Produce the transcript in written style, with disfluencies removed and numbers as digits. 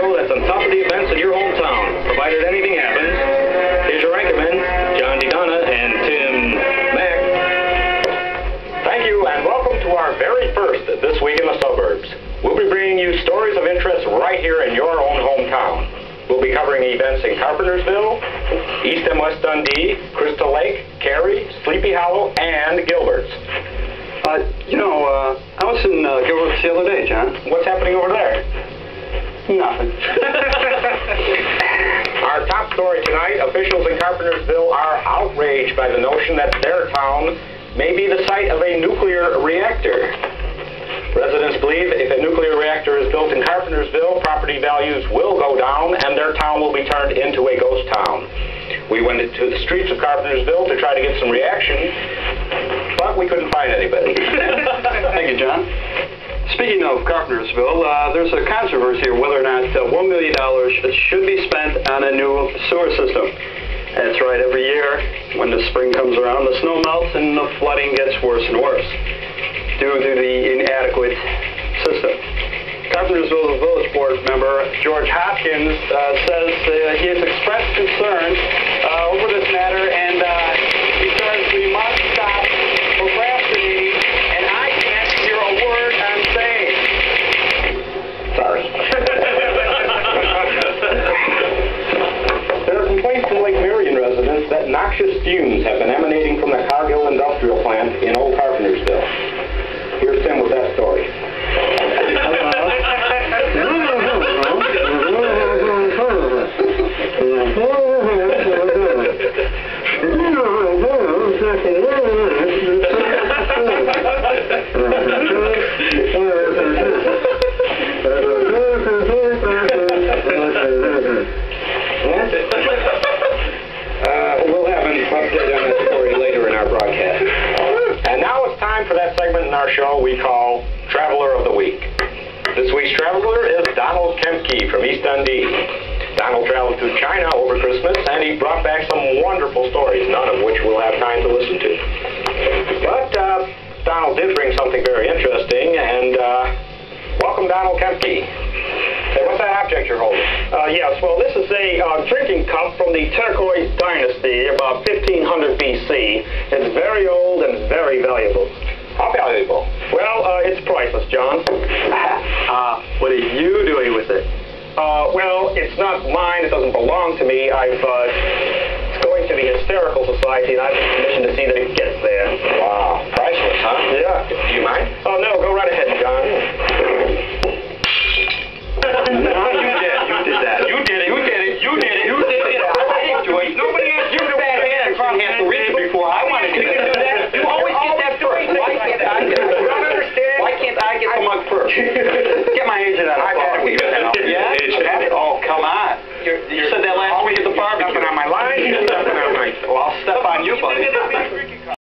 show that's on top of the events in your hometown, provided anything happens. Here's your anchormen, John DeDonna and Tim Mack. Thank you, and welcome to our very first This Week in the Suburbs. We'll be bringing you stories of interest right here in your own hometown. We'll be covering events in Carpentersville, East and West Dundee, Crystal Lake, Cary, Sleepy Hollow, and Gilbert's. I was in Gilbert's the other day, John. What's happening over there? Nothing. Our top story tonight, officials in Carpentersville are outraged by the notion that their town may be the site of a nuclear reactor. Residents believe if a nuclear reactor is built in Carpentersville, property values will go down and their town will be turned into a ghost town. We went into the streets of Carpentersville to try to get some reaction, but we couldn't find anybody. Thank you, John. Speaking of Carpentersville, there's a controversy of whether or not $1 million should be spent on a new sewer system. That's right, every year when the spring comes around, the snow melts and the flooding gets worse and worse due to the inadequate system. Carpentersville Village Board member George Hopkins says he has expressed concern over this matter, and he says we must stop procrastinating, and I can't hear a word I'm saying. Sorry. There are complaints from Lake Marion residents that noxious fumes have been emanating from the Cargill industrial plant in Old Carpentersville. Here's Tim with that story. We'll have an update on that story later in our broadcast. And now it's time for that segment in our show we call Traveler of the Week. This week's traveler is Donald Kempke from East Dundee. Donald traveled to China over Christmas, and he brought back some wonderful stories, none of which we'll have time to listen to. But Donald did bring something very interesting, and welcome, Donald Kempke. Hey, what's that object you're holding? Yes, well, this is a drinking cup from the T.W.I.T.S dynasty, about 1500 B.C. It's very old and very valuable. How valuable? Well, it's priceless, John. What are you doing with it? Well, it's not mine. It doesn't belong to me. It's going to the Hysterical Society, and I've been commissioned to see that it gets there. Wow, priceless, huh? Yeah. Do you mind? Oh, no, go right ahead, John. No, you did. You did that. You did it. You did it. You did it. You did it. I enjoy it. Nobody asked you to bad hands. I have to read it before. I want to do that. You always get that first. Why can't I get it? You don't understand? Why can't I get the mug first? Get my agent on the phone. Yeah? Oh, come on. You said that last week at the barbecue. Stepping on my line. Stepping on my... Well, I'll step on you, buddy.